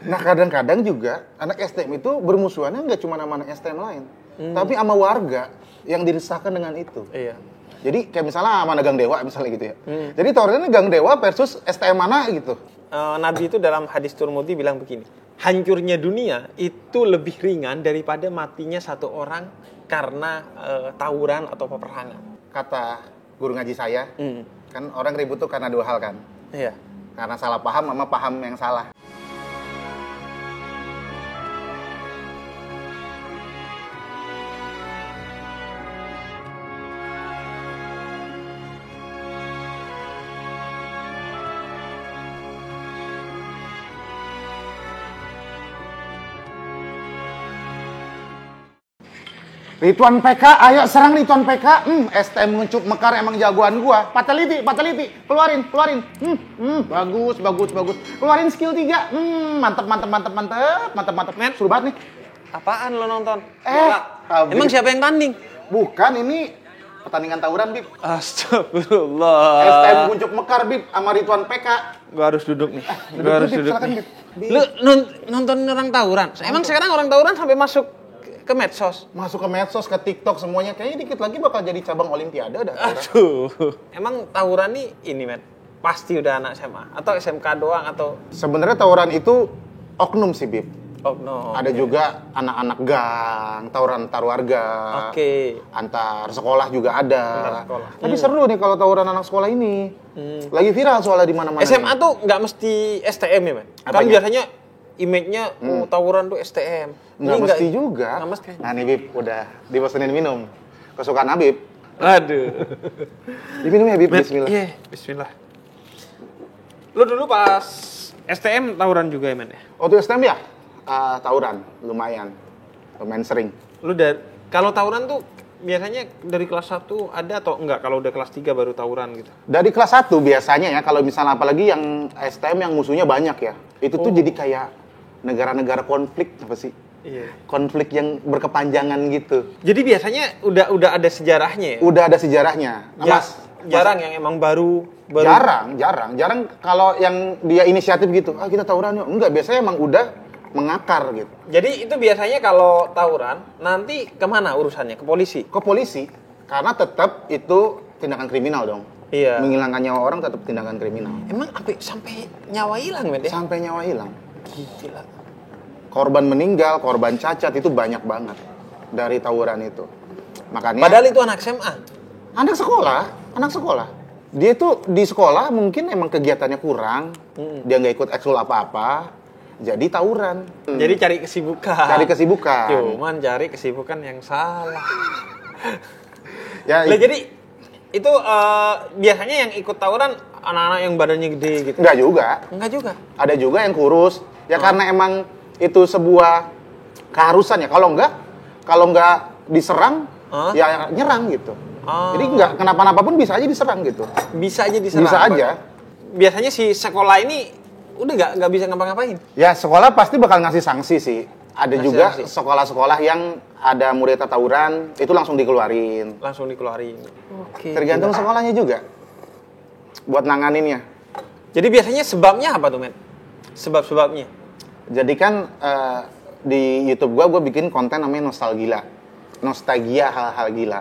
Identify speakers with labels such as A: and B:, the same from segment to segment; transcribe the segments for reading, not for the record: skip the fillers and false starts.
A: Nah kadang-kadang juga anak STM itu bermusuhannya nggak cuma sama anak STM lain, tapi sama warga yang diresahkan dengan itu.
B: Iya.
A: Jadi kayak misalnya sama Gang Dewa misalnya gitu ya. Jadi tawurannya Gang Dewa versus STM mana gitu.
B: Nabi itu dalam hadis Tirmidzi bilang begini, hancurnya dunia itu lebih ringan daripada matinya satu orang karena tawuran atau peperangan.
A: Kata guru ngaji saya, kan orang ribut tuh karena dua hal kan.
B: Iya.
A: Karena salah paham sama paham yang salah. Ridwan PK, ayo serang Ridwan PK. STM nguncup mekar emang jagoan gua. Fatality, keluarin. Bagus. Keluarin skill 3. Mantep. Men, suruh banget nih.
B: Apaan lo nonton?
A: Bib.
B: Emang siapa yang tanding?
A: Bukan, ini pertandingan tawuran, Bib.
B: Astagfirullah.
A: STM nguncup mekar, Bib, sama Ridwan PK.
B: Gua harus duduk nih.
A: Silakan, Bib.
B: Lu nonton orang tawuran? Emang sekarang orang tawuran sampai masuk ke medsos?
A: Masuk ke medsos, ke TikTok semuanya. Kayaknya dikit lagi bakal jadi cabang olimpiade dah.
B: Aduh. Emang tawuran nih ini, men, pasti udah anak SMA atau SMK doang atau?
A: Sebenarnya tawuran itu oknum sih, Bib.
B: Oknum.
A: Ada juga anak-anak gang, tawuran antar warga.
B: Oke.
A: Antar sekolah juga ada.
B: Antar sekolah.
A: Tapi seru nih kalau tawuran anak sekolah ini. Lagi viral soalnya di mana-mana.
B: SMA tuh nggak mesti STM ya, men? Kan biasanya image-nya tawuran tuh STM.
A: Nggak mesti juga.
B: Nggak mesti.
A: Nah nih, Bib, udah dibosenin minum. Kesukaan Habib.
B: Aduh.
A: Diminum ya, Bib. Bismillah.
B: Iya, bismillah. Lu dulu pas STM tawuran juga ya, men?
A: Waktu STM ya? Tawuran, lumayan sering.
B: Lu kalau tawuran tuh biasanya dari kelas 1 ada atau enggak? Kalau udah kelas 3 baru tawuran gitu?
A: Dari kelas 1 biasanya ya, kalau misalnya apalagi yang STM yang musuhnya banyak ya. Itu tuh jadi kayak negara-negara konflik apa sih?
B: Iya.
A: Konflik yang berkepanjangan gitu.
B: Jadi biasanya udah ada sejarahnya ya?
A: Udah ada sejarahnya.
B: Jarang yang emang baru.
A: Jarang kalau yang dia inisiatif gitu. Kita tawuran yuk. Enggak, biasanya emang udah mengakar gitu.
B: Jadi itu biasanya kalau tawuran nanti kemana urusannya? Ke polisi?
A: Ke polisi. Karena tetap itu tindakan kriminal dong.
B: Iya.
A: Menghilangkan nyawa orang tetap tindakan kriminal.
B: Emang sampai nyawa hilang, men?
A: Sampai nyawa hilang.
B: Gila.
A: Korban meninggal, korban cacat itu banyak banget dari tawuran itu. Makanya
B: Padahal itu anak SMA.
A: anak sekolah. Dia tuh di sekolah mungkin emang kegiatannya kurang. Dia nggak ikut ekskul apa-apa. Jadi tawuran.
B: Jadi cari kesibukan. Cuman cari kesibukan yang salah.
A: Ya,
B: jadi itu biasanya yang ikut tawuran anak-anak yang badannya gede gitu.
A: Enggak juga. Ada juga yang kurus. Ya karena emang itu sebuah keharusan ya. Kalau enggak diserang, ya nyerang gitu. Jadi enggak kenapa-napa pun bisa aja diserang gitu.
B: Bisa aja diserang.
A: Bisa aja.
B: Biasanya si sekolah ini udah nggak bisa ngapa-ngapain. Ya
A: sekolah pasti bakal ngasih sanksi sih. Ada juga sekolah-sekolah yang ada muridnya tawuran, itu langsung dikeluarin.
B: Oke.
A: Tergantung sekolahnya juga. Buat nanganinnya.
B: Jadi biasanya sebabnya apa tuh, men? Sebab-sebabnya.
A: Jadi kan di YouTube gue bikin konten namanya Nostalgia hal-hal gila.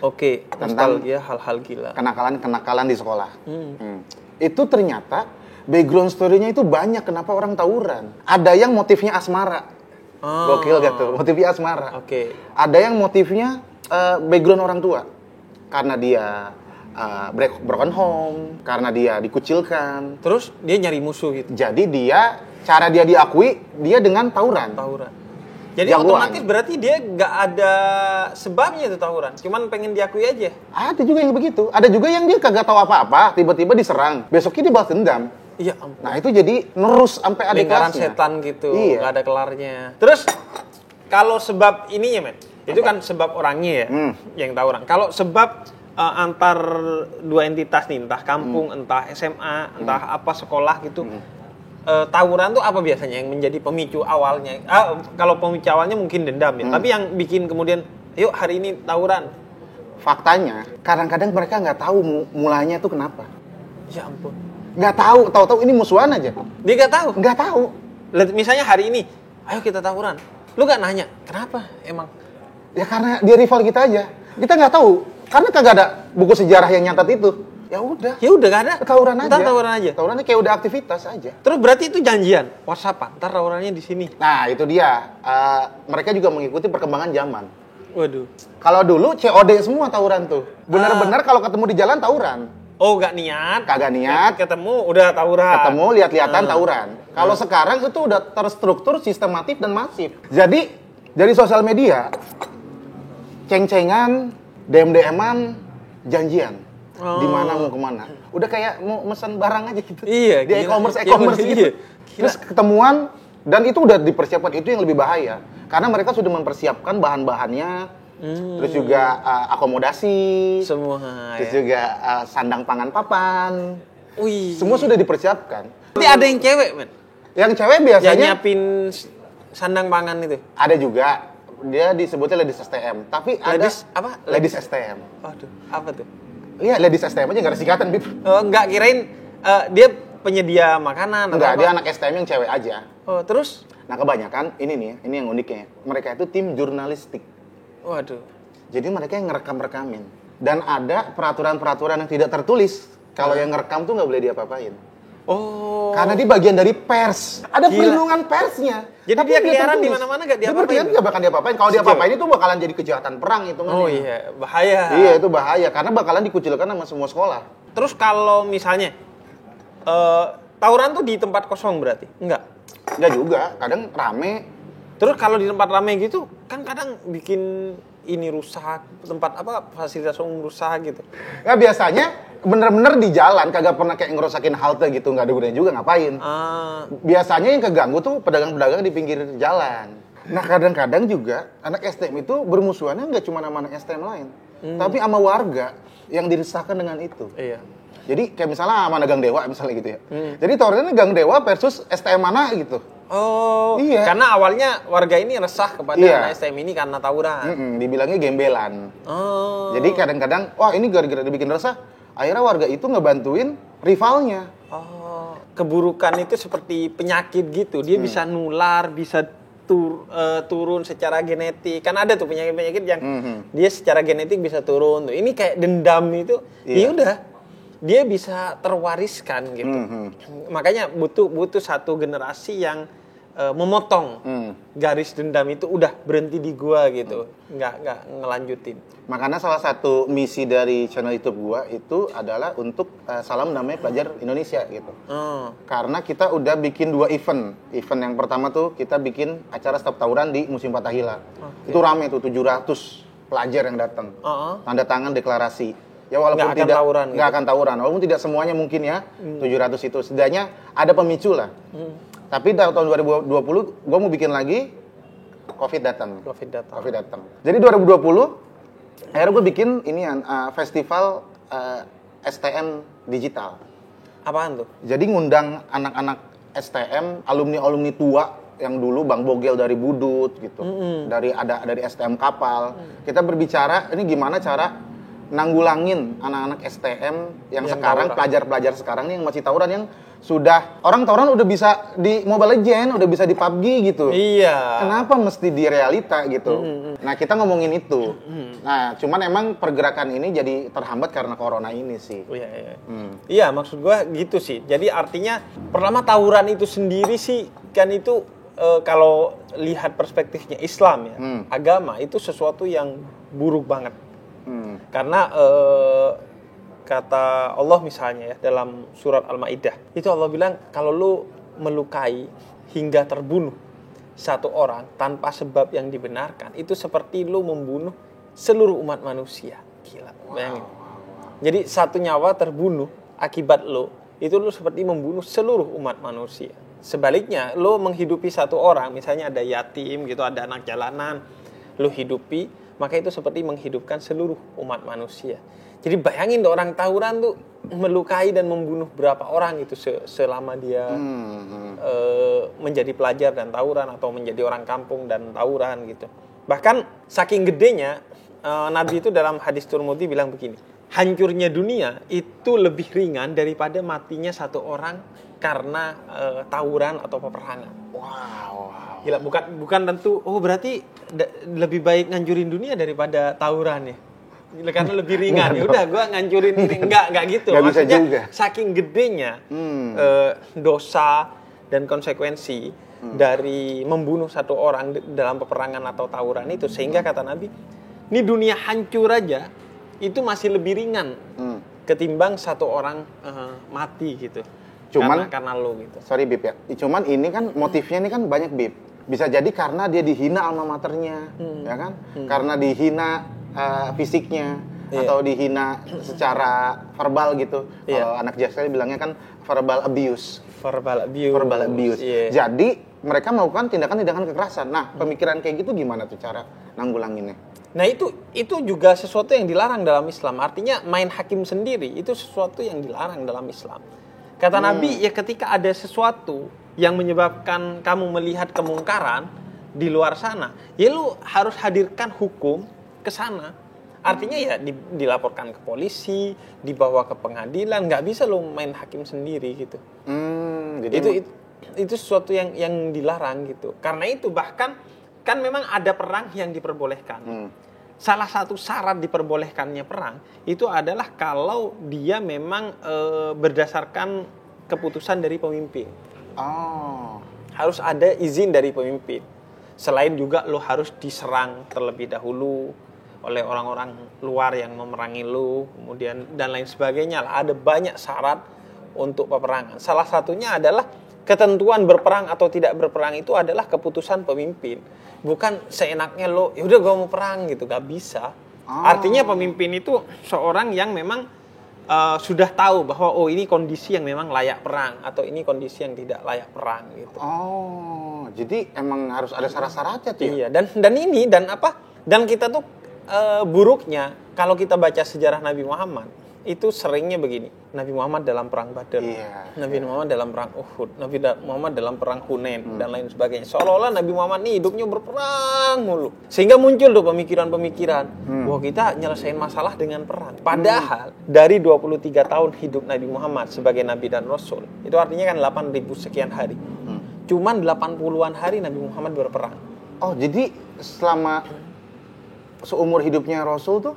B: Oke, nostalgia hal-hal gila.
A: Kenakalan di sekolah. Itu ternyata background story-nya itu banyak kenapa orang tawuran. Ada yang motifnya asmara. Gokil gak tuh? Motifnya asmara.
B: Oke.
A: Ada yang motifnya background orang tua. Karena dia broken home, karena dia dikucilkan.
B: Terus dia nyari musuh gitu.
A: Jadi cara dia diakui, dia dengan tawuran.
B: Jadi otomatis berarti dia nggak ada sebabnya itu tawuran, cuman pengen diakui aja.
A: Ada juga yang begitu. Ada juga yang dia kagak tahu apa-apa, tiba-tiba diserang. Besoknya dia balas dendam.
B: Iya ampun.
A: Nah itu jadi nerus sampai ada
B: lingkaran
A: kelasnya.
B: setan gitu,
A: iya.
B: Nggak ada kelarnya. Terus kalau sebab ininya, men, itu kan sebab orangnya ya, yang tawuran. Kalau sebab antar dua entitas nih, entah kampung, entah SMA, entah apa sekolah gitu. Tawuran tuh apa biasanya yang menjadi pemicu awalnya? Kalau pemicu awalnya mungkin dendam ya, tapi yang bikin kemudian, yuk hari ini tawuran.
A: Faktanya, kadang-kadang mereka nggak tahu mulanya tuh kenapa.
B: Ya ampun.
A: Nggak tahu ini musuhan aja.
B: Dia nggak tahu?
A: Nggak tahu.
B: Misalnya hari ini, ayo kita tawuran. Lu gak nanya, kenapa emang?
A: Ya karena dia rival kita aja. Kita nggak tahu. Karena kagak ada buku sejarah yang nyatat itu. Ya udah.
B: Ya udah gak ada.
A: Tawuran aja.
B: Ntar tawuran aja.
A: Tawurannya kayak udah aktivitas aja.
B: Terus berarti itu janjian, WhatsApp-an. Ntar tawurannya di sini.
A: Nah, itu dia. Mereka juga mengikuti perkembangan zaman.
B: Waduh.
A: Kalau dulu COD semua tawuran tuh. Bener-bener kalau ketemu di jalan tawuran.
B: Oh, gak niat.
A: Kagak niat.
B: Ketemu udah tawuran.
A: Ketemu lihat-lihatan tawuran. Kalau sekarang itu udah terstruktur, sistematif dan masif. Jadi dari sosial media ceng-cengan, DM-DM-an, janjian. Di mana mau kemana. Udah kayak mau mesen barang aja gitu.
B: Iya,
A: di e-commerce gitu.
B: Iya.
A: Terus ketemuan dan itu udah dipersiapkan, itu yang lebih bahaya. Karena mereka sudah mempersiapkan bahan-bahannya, terus juga akomodasi,
B: Semua.
A: terus
B: Ya.
A: juga sandang pangan papan.
B: Wih.
A: Semua sudah dipersiapkan.
B: Nanti ada yang cewek, men.
A: Yang cewek
B: Yang
A: biasanya
B: nyiapin sandang pangan itu.
A: ada juga. Dia disebutnya ladies STM, tapi
B: Ladies
A: ada
B: apa?
A: Ladies STM.
B: Waduh, apa tuh?
A: Iya, ladies STM aja nggak ada singkatan, Bib.
B: Enggak, kirain dia penyedia makanan atau
A: Enggak,
B: apa?
A: dia anak STM yang cewek aja.
B: Oh, terus?
A: Nah, kebanyakan ini nih, ini yang uniknya. Mereka itu tim jurnalistik.
B: Waduh.
A: Jadi mereka yang ngerekam-rekamin. Dan ada peraturan-peraturan yang tidak tertulis. Kalau yang ngerekam tuh nggak boleh diapa-apain.
B: Oh.
A: Karena dia bagian dari pers. Ada
B: Gila.
A: perlindungan persnya.
B: Jadi
A: Tapi
B: dia
A: nggak
B: keliaran di
A: tertulis.
B: mana-mana nggak
A: Dia
B: diapa-apain?
A: berkeliaran nggak bakal diapa-apain. Kalau diapa-apain itu bakalan jadi kejahatan perang hitungannya.
B: Oh iya, bahaya.
A: Iya, itu bahaya. Karena bakalan dikucilkan sama semua sekolah.
B: Terus kalau misalnya tawuran tuh di tempat kosong berarti? Enggak.
A: Enggak juga. Kadang rame.
B: Terus kalau di tempat ramai gitu kan kadang bikin ini rusak, tempat apa fasilitas umum rusak gitu.
A: Ya biasanya bener-bener di jalan, kagak pernah kayak ngerusakin halte gitu, nggak ada gunanya juga, ngapain. Biasanya yang keganggu tuh pedagang-pedagang di pinggir jalan. Nah kadang-kadang juga anak STM itu bermusuhannya nggak cuma sama anak STM lain, tapi sama warga yang diresahkan dengan itu.
B: Iya.
A: Jadi kayak misalnya sama Gang Dewa misalnya gitu ya. Jadi tawarannya Gang Dewa versus STM mana gitu.
B: Oh,
A: Iya.
B: karena awalnya warga ini resah kepada
A: Iya.
B: anak STM ini karena tawuran.
A: Dibilangnya gembelan.
B: Oh.
A: Jadi kadang-kadang, wah ini gara-gara dibikin resah, akhirnya warga itu ngebantuin rivalnya.
B: Oh, keburukan itu seperti penyakit gitu. Dia bisa nular, bisa turun secara genetik. Kan ada tuh penyakit-penyakit yang dia secara genetik bisa turun. Ini kayak dendam itu, ya udah dia bisa terwariskan gitu. Makanya butuh satu generasi yang memotong garis dendam itu udah berhenti di gua gitu, nggak ngelanjutin.
A: Makanya salah satu misi dari channel YouTube gua itu adalah untuk salam damai pelajar Indonesia gitu. Karena kita udah bikin 2 event. Event yang pertama tuh kita bikin acara stop tawuran di Museum Fathahillah. Itu rame tuh 700 pelajar yang datang. Tanda tangan deklarasi. Ya walaupun
B: Nggak akan
A: tidak
B: tawuran
A: nggak
B: gitu.
A: akan tawuran, walaupun tidak semuanya mungkin ya 700 itu setidaknya ada pemicu lah. Tapi tahun 2020 gue mau bikin lagi, COVID datang. COVID datang. Jadi 2020 akhirnya gue bikin ini festival STM digital.
B: Apaan tuh?
A: Jadi ngundang anak-anak STM, alumni tua yang dulu Bang Bogel dari Budut gitu, dari STM Kapal. Kita berbicara ini gimana cara nanggulangin anak-anak STM yang sekarang
B: tawuran.
A: pelajar-pelajar sekarang nih yang masih tawuran, yang sudah orang tawuran udah bisa di Mobile Legends, udah bisa di PUBG gitu.
B: Iya.
A: Kenapa mesti di realita gitu? Nah, kita ngomongin itu. Nah, cuman emang pergerakan ini jadi terhambat karena corona ini sih.
B: Iya. Iya, maksud gua gitu sih. Jadi artinya pertama tawuran itu sendiri sih kan itu kalau lihat perspektifnya Islam ya, agama itu sesuatu yang buruk banget. Karena kata Allah misalnya ya dalam surat Al-Maidah itu Allah bilang kalau lu melukai hingga terbunuh satu orang tanpa sebab yang dibenarkan itu seperti lu membunuh seluruh umat manusia. Gila, bayangin. Jadi satu nyawa terbunuh akibat lu itu lu seperti membunuh seluruh umat manusia. Sebaliknya lu menghidupi satu orang, misalnya ada yatim gitu, ada anak jalanan, lu hidupi, maka itu seperti menghidupkan seluruh umat manusia. Jadi bayangin orang tawuran tuh melukai dan membunuh berapa orang itu selama dia menjadi pelajar dan tawuran atau menjadi orang kampung dan tawuran gitu. Bahkan saking gedenya Nabi itu dalam hadis Tirmidzi bilang begini, hancurnya dunia itu lebih ringan daripada matinya satu orang karena tawuran atau peperangan.
A: Wow.
B: Gila, bukan tentu. Oh, berarti lebih baik ngancurin dunia daripada tawuran ya. Gila, karena lebih ringan. Ya udah, gua ngancurin ini. Enggak gitu.
A: Nggak bisa
B: Maksudnya
A: juga.
B: saking gedenya dosa dan konsekuensi dari membunuh satu orang dalam peperangan atau tawuran itu, sehingga kata Nabi, ini dunia hancur aja itu masih lebih ringan ketimbang satu orang mati gitu.
A: Cuman
B: karena lo gitu.
A: Sorry Bib ya. Cuman ini kan motifnya ini kan banyak Bib. Bisa jadi karena dia dihina alma maternya, ya kan? Karena dihina fisiknya atau dihina secara verbal gitu. Kalau anak Jaksel bilangnya kan verbal abuse.
B: Verbal abuse. Yeah.
A: Jadi mereka melakukan tindakan-tindakan kekerasan. Nah, pemikiran kayak gitu gimana tuh cara nanggulanginnya?
B: Nah, itu juga sesuatu yang dilarang dalam Islam. Artinya main hakim sendiri itu sesuatu yang dilarang dalam Islam. Kata Nabi, ya ketika ada sesuatu yang menyebabkan kamu melihat kemungkaran di luar sana, ya lu harus hadirkan hukum ke sana. Artinya ya dilaporkan ke polisi, dibawa ke pengadilan, nggak bisa lu main hakim sendiri gitu. Jadi itu sesuatu yang dilarang gitu. Karena itu bahkan kan memang ada perang yang diperbolehkan. Salah satu syarat diperbolehkannya perang itu adalah kalau dia memang berdasarkan keputusan dari pemimpin. Harus ada izin dari pemimpin. Selain juga lo harus diserang terlebih dahulu oleh orang-orang luar yang memerangi lo, kemudian dan lain sebagainya lah. Ada banyak syarat untuk peperangan. Salah satunya adalah ketentuan berperang atau tidak berperang itu adalah keputusan pemimpin. Bukan seenaknya lo, ya udah gue mau perang gitu, gak bisa. Artinya pemimpin itu seorang yang memang sudah tahu bahwa oh ini kondisi yang memang layak perang atau ini kondisi yang tidak layak perang gitu.
A: Jadi emang harus ada syarat-syaratnya tuh.
B: Iya, dan kita tuh buruknya kalau kita baca sejarah Nabi Muhammad itu seringnya begini. Nabi Muhammad dalam perang Badar, Nabi Muhammad dalam perang Uhud, Nabi Muhammad dalam perang Hunain dan lain sebagainya. Seolah-olah Nabi Muhammad ini hidupnya berperang mulu. Sehingga muncul tuh pemikiran-pemikiran bahwa kita nyelesain masalah dengan perang. Padahal dari 23 tahun hidup Nabi Muhammad sebagai Nabi dan Rasul, itu artinya kan 8.000 sekian hari. Cuman 80-an hari Nabi Muhammad berperang.
A: Oh, jadi selama seumur hidupnya Rasul tuh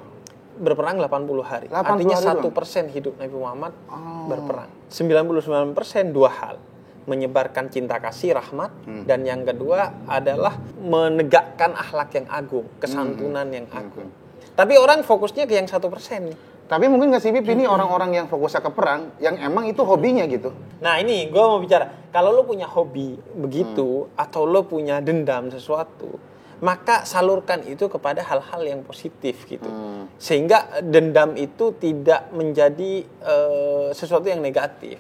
B: berperang 80 hari.
A: 80
B: Artinya
A: hari
B: 1% hidup Nabi Muhammad berperang. 99% dua hal. Menyebarkan cinta kasih, rahmat. Dan yang kedua adalah menegakkan akhlak yang agung. Kesantunan yang agung. Tapi orang fokusnya ke yang 1% nih.
A: Tapi mungkin nggak sih Bib, ini orang-orang yang fokusnya ke perang, yang emang itu hobinya gitu.
B: Nah ini gue mau bicara. Kalau lo punya hobi begitu, atau lo punya dendam sesuatu, maka salurkan itu kepada hal-hal yang positif gitu. Sehingga dendam itu tidak menjadi sesuatu yang negatif.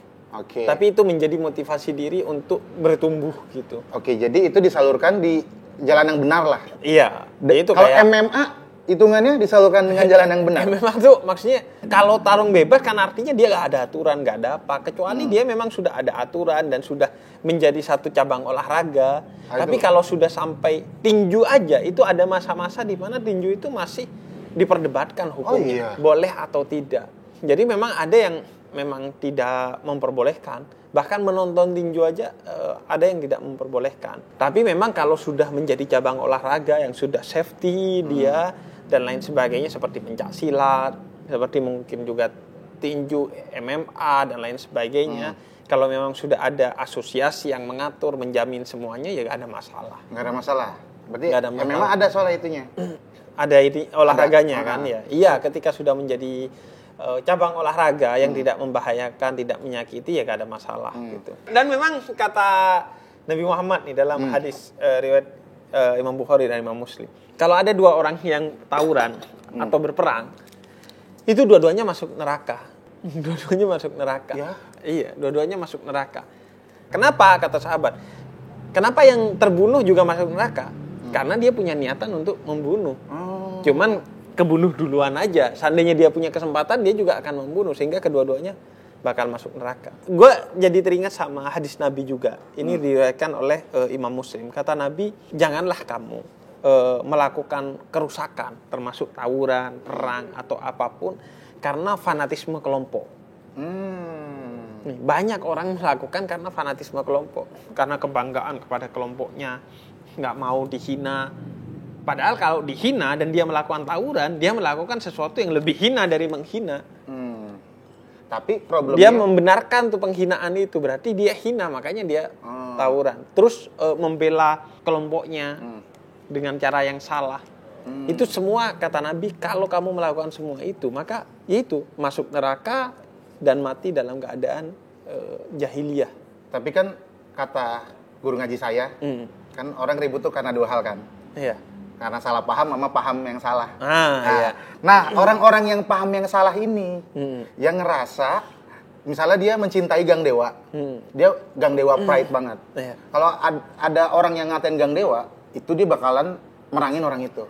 B: Tapi itu menjadi motivasi diri untuk bertumbuh gitu.
A: Jadi itu disalurkan di jalan yang benar lah.
B: Iya. Itu
A: kalau
B: kayak
A: MMA hitungannya disalurkan dengan jalan yang benar.
B: MMA tuh maksudnya kalau tarung bebas kan artinya dia nggak ada aturan, nggak ada apa. Kecuali dia memang sudah ada aturan dan sudah menjadi satu cabang olahraga. Tapi kalau sudah sampai tinju aja, itu ada masa-masa di mana tinju itu masih diperdebatkan hukumnya. Boleh atau tidak. Jadi memang ada yang memang tidak memperbolehkan. Bahkan menonton tinju aja ada yang tidak memperbolehkan. Tapi memang kalau sudah menjadi cabang olahraga yang sudah safety dia dan lain sebagainya seperti pencak silat, seperti mungkin juga tinju, MMA dan lain sebagainya. Kalau memang sudah ada asosiasi yang mengatur, menjamin semuanya, ya nggak ada masalah.
A: Nggak ada masalah. Berarti
B: nggak ada masalah.
A: Ya memang ada soal itunya.
B: Ada ini olahraganya kan ya. Iya, ketika sudah menjadi cabang olahraga yang tidak membahayakan, tidak menyakiti, ya nggak ada masalah gitu. Dan memang kata Nabi Muhammad nih dalam hadis riwayat Imam Bukhari dan Imam Muslim. Kalau ada dua orang yang tawuran atau berperang, itu dua-duanya masuk neraka. Dua-duanya masuk neraka.
A: Ya?
B: Iya, dua-duanya masuk neraka. Kenapa kata sahabat? Kenapa yang terbunuh juga masuk neraka? Karena dia punya niatan untuk membunuh. Cuman kebunuh duluan aja. Seandainya dia punya kesempatan, dia juga akan membunuh. Sehingga kedua-duanya bakal masuk neraka. Gue jadi teringat sama hadis Nabi juga. Ini diriwayatkan oleh Imam Muslim. Kata Nabi, janganlah kamu melakukan kerusakan, termasuk tawuran, perang, atau apapun, karena fanatisme kelompok. Nih, banyak orang melakukan karena fanatisme kelompok, karena kebanggaan kepada kelompoknya, nggak mau dihina. Padahal kalau dihina dan dia melakukan tawuran, dia melakukan sesuatu yang lebih hina dari menghina.
A: Tapi problemnya
B: Dia membenarkan tuh penghinaan itu, berarti dia hina, makanya dia tawuran. Terus membela kelompoknya dengan cara yang salah. Itu semua kata Nabi, kalau kamu melakukan semua itu, maka yaitu masuk neraka dan mati dalam keadaan jahiliyah.
A: Tapi kan kata guru ngaji saya, kan orang ribut tuh karena dua hal kan.
B: Iya.
A: Karena salah paham sama paham yang salah.
B: Iya.
A: Nah, orang-orang yang paham yang salah ini, yang ngerasa, misalnya dia mencintai Gang Dewa, dia Gang Dewa pride banget.
B: Iya.
A: Kalau ada orang yang ngatain Gang Dewa, itu dia bakalan merangin orang itu.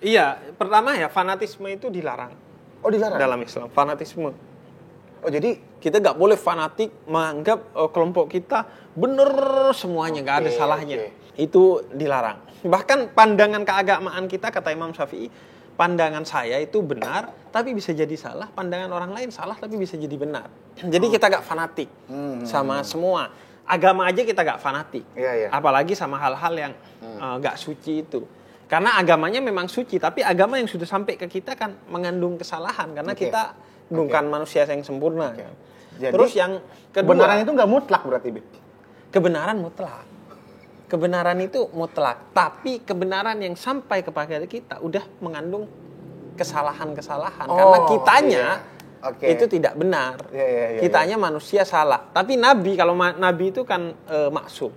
B: Iya. Pertama ya, fanatisme itu dilarang.
A: Oh, dilarang?
B: Dalam Islam, fanatisme.
A: Oh, jadi
B: Kita nggak boleh fanatik menganggap kelompok kita bener semuanya, nggak ada salahnya. Itu dilarang. Bahkan pandangan keagamaan kita, kata Imam Syafi'i, pandangan saya itu benar, tapi bisa jadi salah. Pandangan orang lain salah, tapi bisa jadi benar. Jadi kita nggak fanatik sama semua. Agama aja kita nggak fanatik. Apalagi sama hal-hal yang nggak suci itu. Karena agamanya memang suci, tapi agama yang sudah sampai ke kita kan mengandung kesalahan. Karena kita bukan manusia yang sempurna.
A: Jadi,
B: terus yang kedua,
A: kebenaran itu nggak mutlak berarti, Bib?
B: Kebenaran mutlak. Kebenaran itu mutlak, tapi kebenaran yang sampai kepada kita udah mengandung kesalahan-kesalahan. Karena kitanya itu tidak benar. Kitanya manusia salah. Tapi Nabi, kalau Nabi itu kan maksum.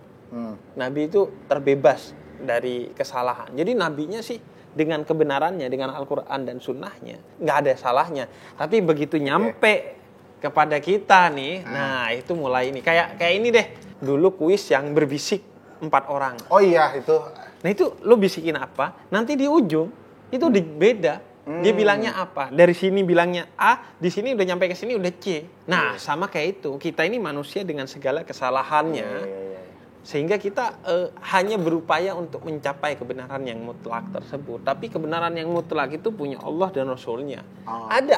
B: Nabi itu terbebas dari kesalahan. Jadi Nabinya sih dengan kebenarannya, dengan Al-Quran dan Sunnahnya, nggak ada salahnya. Tapi begitu nyampe kepada kita nih, nah itu mulai ini. Kayak ini deh, dulu kuis yang berbisik 4 orang.
A: Oh iya, itu.
B: Nah itu lo bisikin apa, nanti di ujung itu beda. Dia bilangnya apa, dari sini bilangnya A, di sini udah nyampe ke sini udah C. Nah sama kayak itu, kita ini manusia dengan segala kesalahannya. Sehingga kita hanya berupaya untuk mencapai kebenaran yang mutlak tersebut. Tapi kebenaran yang mutlak itu punya Allah dan Rasulnya. Ada.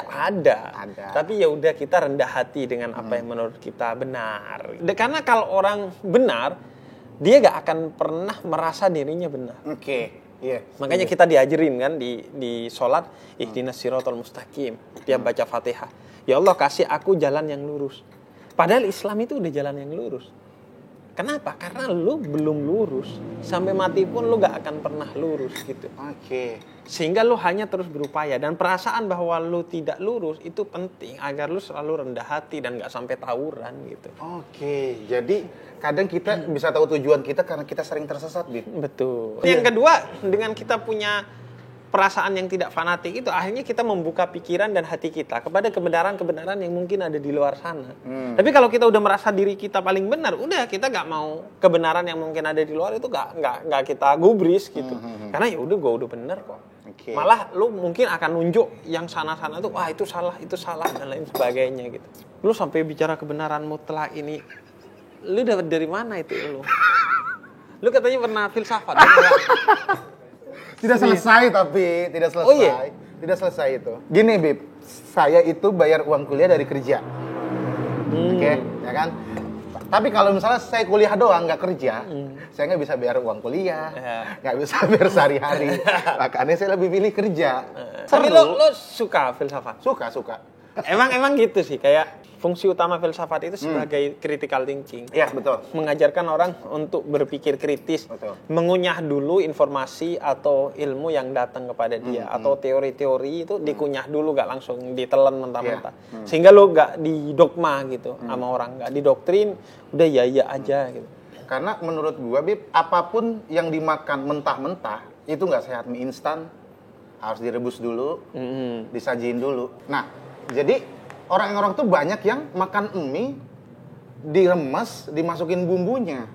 B: Tapi ya udah, kita rendah hati dengan apa yang menurut kita benar. Karena kalau orang benar, dia gak akan pernah merasa dirinya benar. Makanya kita diajarin kan di sholat, ihdinas siratal mustaqim. Dia baca Fatihah. Ya Allah, kasih aku jalan yang lurus. Padahal Islam itu udah jalan yang lurus. Kenapa? Karena lu belum lurus. Sampai mati pun lu gak akan pernah lurus gitu. Sehingga lu hanya terus berupaya. Dan perasaan bahwa lu tidak lurus itu penting agar lu selalu rendah hati dan gak sampai tawuran gitu.
A: Jadi kadang kita bisa tahu tujuan kita karena kita sering tersesat, Bib.
B: Betul. Yang kedua, dengan kita punya perasaan yang tidak fanatik itu, akhirnya kita membuka pikiran dan hati kita kepada kebenaran-kebenaran yang mungkin ada di luar sana. Tapi kalau kita udah merasa diri kita paling benar, udah kita gak mau kebenaran yang mungkin ada di luar itu gak kita gubris gitu. Karena ya udah, gue udah bener kok. Malah lu mungkin akan nunjuk yang sana-sana tuh, wah itu salah dan lain sebagainya gitu. Lu sampai bicara kebenaran mutlak ini, lu dapat dari mana itu lu? Lu katanya pernah filsafat.
A: Tidak selesai tapi, tidak selesai.
B: Oh iya?
A: Tidak selesai itu. Gini, Bib, saya itu bayar uang kuliah dari kerja. Ya kan? Tapi kalau misalnya saya kuliah doang, nggak kerja, saya nggak bisa bayar uang kuliah, nggak bisa bayar sehari-hari. Makanya saya lebih pilih kerja.
B: Tapi lo suka filsafat?
A: Suka.
B: Emang gitu sih, kayak fungsi utama filsafat itu sebagai critical thinking.
A: Iya, betul.
B: Mengajarkan orang untuk berpikir kritis.
A: Betul.
B: Mengunyah dulu informasi atau ilmu yang datang kepada dia. Atau teori-teori itu dikunyah dulu, gak langsung ditelan mentah-mentah. Sehingga lo gak didogma gitu sama orang. Gak didoktrin, udah ya aja gitu.
A: Karena menurut gua, Bib, apapun yang dimakan mentah-mentah, itu gak sehat. Mie instan harus direbus dulu, disajiin dulu. Nah, jadi orang-orang tuh banyak yang makan mie diremes, dimasukin bumbunya,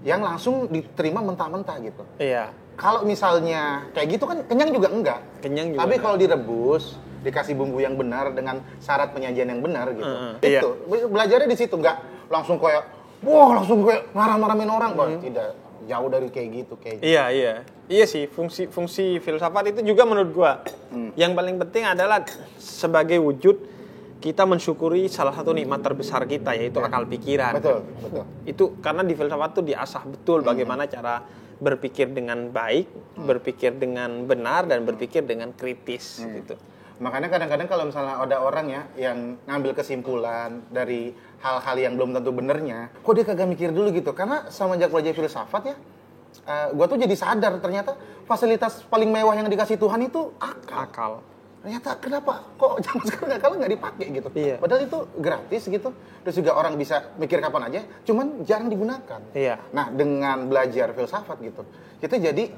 A: yang langsung diterima mentah-mentah gitu.
B: Iya.
A: Kalau misalnya kayak gitu kan kenyang juga enggak.
B: Kenyang juga.
A: Tapi kalau direbus, dikasih bumbu yang benar dengan syarat penyajian yang benar gitu. Itu belajarnya di situ, nggak langsung kayak, langsung kayak marah-marahin orang kok. Tidak, jauh dari kayak gitu.
B: Iya sih, fungsi filsafat itu juga menurut gua yang paling penting adalah sebagai wujud kita mensyukuri salah satu nikmat terbesar kita, yaitu akal pikiran.
A: Betul.
B: Itu karena di filsafat tuh diasah betul bagaimana cara berpikir dengan baik, berpikir dengan benar, dan berpikir dengan kritis gitu.
A: Makanya kadang-kadang kalau misalnya ada orang ya yang ngambil kesimpulan dari hal-hal yang belum tentu benernya, kok dia kagak mikir dulu gitu. Karena semenjak belajar filsafat ya, gue tuh jadi sadar ternyata fasilitas paling mewah yang dikasih Tuhan itu akal. Ternyata kenapa kok zaman sekarang akal nggak dipakai gitu.
B: Iya.
A: Padahal itu gratis gitu. Terus juga orang bisa mikir kapan aja, cuman jarang digunakan.
B: Iya.
A: Nah, dengan belajar filsafat gitu, kita jadi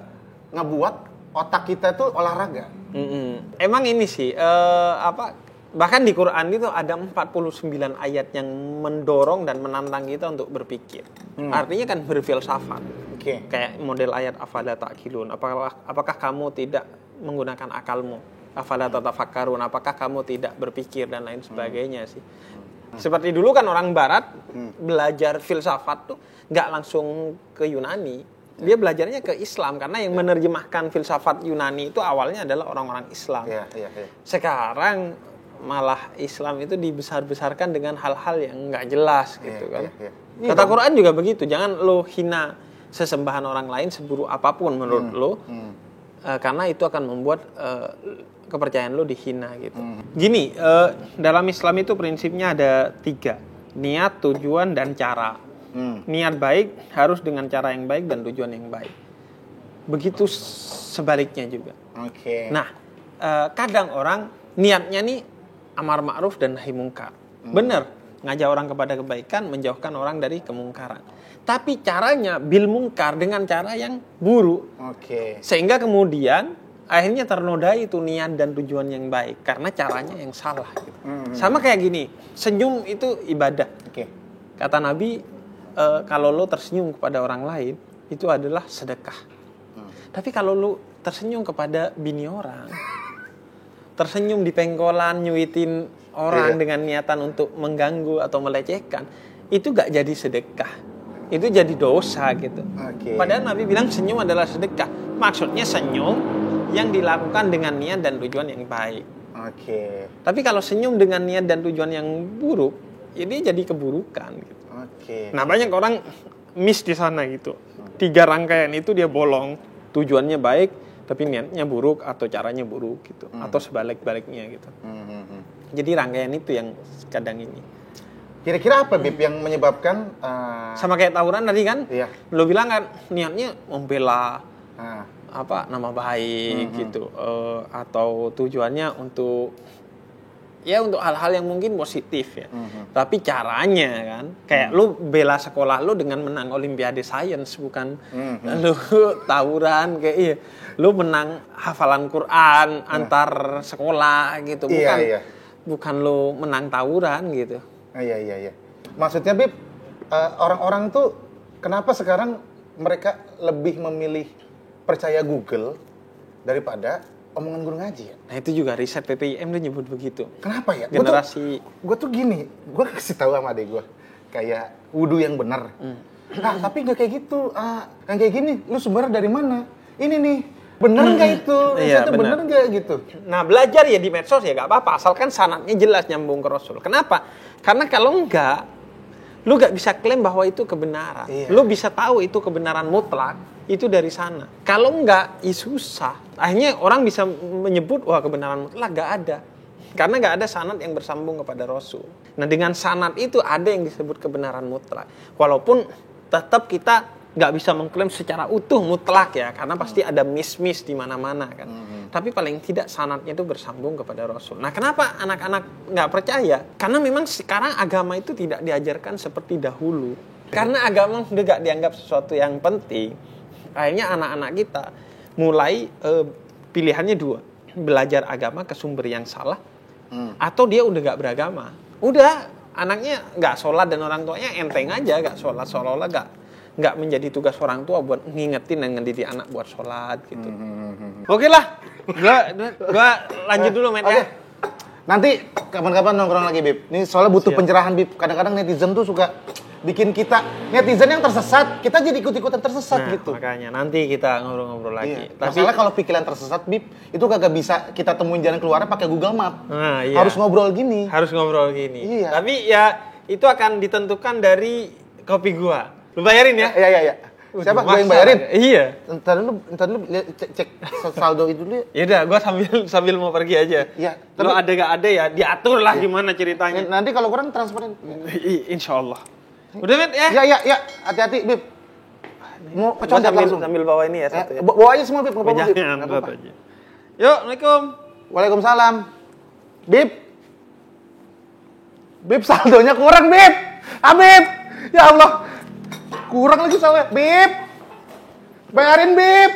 A: ngebuat otak kita tuh olahraga.
B: Emang ini sih bahkan di Quran itu ada 49 ayat yang mendorong dan menantang kita untuk berpikir. Artinya kan berfilsafat.
A: Oke.
B: Kayak model ayat afala ta'qilun. Apakah kamu tidak menggunakan akalmu? Afala tatafakkarun, apakah kamu tidak berpikir, dan lain sebagainya sih. Seperti dulu kan orang barat belajar filsafat tuh nggak langsung ke Yunani. Dia belajarnya ke Islam, karena yang menerjemahkan filsafat Yunani itu awalnya adalah orang-orang Islam.
A: Iya.
B: Sekarang malah Islam itu dibesar-besarkan dengan hal-hal yang nggak jelas gitu kan.
A: Iya.
B: Kata Quran juga begitu, jangan lo hina sesembahan orang lain seburuk apapun menurut lo. Karena itu akan membuat kepercayaan lo dihina gitu. Gini, dalam Islam itu prinsipnya ada 3. Niat, tujuan, dan cara. Niat baik harus dengan cara yang baik dan tujuan yang baik. Begitu sebaliknya juga.
A: Oke.
B: Nah, kadang orang niatnya nih amar ma'ruf dan nahi mungkar. Bener, ngajak orang kepada kebaikan, menjauhkan orang dari kemungkaran. Tapi caranya bil mungkar dengan cara yang buruk.
A: Oke.
B: Sehingga kemudian akhirnya ternodai itu niat dan tujuan yang baik karena caranya yang salah gitu. Sama kayak gini, senyum itu ibadah.
A: Oke.
B: Kata Nabi, kalau lo tersenyum kepada orang lain itu adalah sedekah. Tapi kalau lo tersenyum kepada bini orang, tersenyum di pengkolan nyuitin orang dengan niatan untuk mengganggu atau melecehkan, itu gak jadi sedekah. Itu jadi dosa gitu. Padahal Nabi bilang senyum adalah sedekah. Maksudnya senyum yang dilakukan dengan niat dan tujuan yang baik.
A: Oke.
B: Tapi kalau senyum dengan niat dan tujuan yang buruk, ini jadi keburukan gitu.
A: Oke.
B: Nah, banyak orang miss di sana gitu. 3 rangkaian itu dia bolong. Tujuannya baik, tapi niatnya buruk atau caranya buruk gitu. Atau sebalik-baliknya gitu. Jadi rangkaian itu yang kadang ini.
A: Kira-kira apa Bib yang menyebabkan
B: sama kayak tawuran tadi kan?
A: Iya.
B: Lo bilang kan niatnya membela nama baik gitu, atau tujuannya untuk hal-hal yang mungkin positif ya. Tapi caranya kan kayak lu bela sekolah lu dengan menang olimpiade sains, bukan lu tawuran kayak lu menang hafalan Quran antar sekolah gitu, bukan lu menang tawuran gitu.
A: Iya. Maksudnya Bib, orang-orang tuh kenapa sekarang mereka lebih memilih percaya Google daripada omongan guru ngaji ya?
B: Nah, itu juga riset PPIM dia nyebut begitu.
A: Kenapa ya?
B: Generasi
A: gue tuh gini, gue kasih tahu sama adek gue kayak wudu yang benar. Nah, tapi nggak kayak gitu. Yang kayak gini, lu sumber dari mana? Ini nih, bener nggak itu?
B: Iya,
A: bener nggak gitu?
B: Nah, belajar ya di medsos ya nggak apa-apa, asalkan sanadnya jelas nyambung ke Rasul. Kenapa? Karena kalau enggak, lu nggak bisa klaim bahwa itu kebenaran.
A: Iya.
B: Lu bisa tahu itu kebenaran mutlak itu dari sana. Kalau enggak, susah. Akhirnya orang bisa menyebut wah kebenaran mutlak nggak ada. Karena nggak ada sanad yang bersambung kepada Rasul. Nah, dengan sanad itu ada yang disebut kebenaran mutlak. Walaupun tetap kita nggak bisa mengklaim secara utuh mutlak ya, karena pasti ada miss di mana-mana kan. Tapi paling tidak sanadnya itu bersambung kepada Rasul. Nah, kenapa anak-anak nggak percaya? Karena memang sekarang agama itu tidak diajarkan seperti dahulu. Karena agama sudah nggak dianggap sesuatu yang penting. Akhirnya anak-anak kita mulai pilihannya 2, belajar agama ke sumber yang salah, atau dia udah nggak beragama. Udah anaknya nggak sholat dan orang tuanya enteng aja nggak sholat, seolah-olah nggak menjadi tugas orang tua buat ngingetin dan ngedidik anak buat sholat gitu. Oke lah, gua lanjut dulu men ya.
A: Nanti kapan-kapan nongkrong lagi Bib. Ini soalnya butuh pencerahan Bib. Kadang-kadang netizen tuh suka bikin kita netizen yang tersesat, kita jadi ikut-ikutan tersesat
B: Nah,
A: gitu.
B: makanya nanti kita ngobrol-ngobrol lagi.
A: Iya.
B: Tapi
A: Masalah kalau pikiran tersesat, Bib, itu kagak bisa kita temuin jalan keluarnya pakai Google Map.
B: nah, iya.
A: Harus ngobrol gini.
B: Harus ngobrol gini.
A: Iya.
B: Tapi ya itu akan ditentukan dari kopi gua. Lu bayarin ya?
A: Iya. Siapa? Gue yang
B: Masa
A: bayarin?
B: ya? Iya.
A: Ntar dulu cek saldo itu dulu.
B: Ya udah, gua sambil mau pergi aja.
A: Iya.
B: Lu ada gak ada ya, diatur lah gimana ceritanya.
A: Nanti kalau kurang transferin.
B: Insya Allah. Udah, Men, ya?
A: Iya. Hati-hati, Bib. Mau
B: Gua
A: kecontek langsung.
B: sambil bawa ini ya satu ya.
A: Bawa aja semua, Bib. Nggak apa-apa, Bib.
B: Jangan,
A: Nggak apa-apa.
B: satu aja. Yuk, Assalamualaikum.
A: Waalaikumsalam. Bib. Bib, saldonya kurang, Bib. Bib. Ya Allah. Kurang lagi saldonya. Bib. Bayarin, Bib.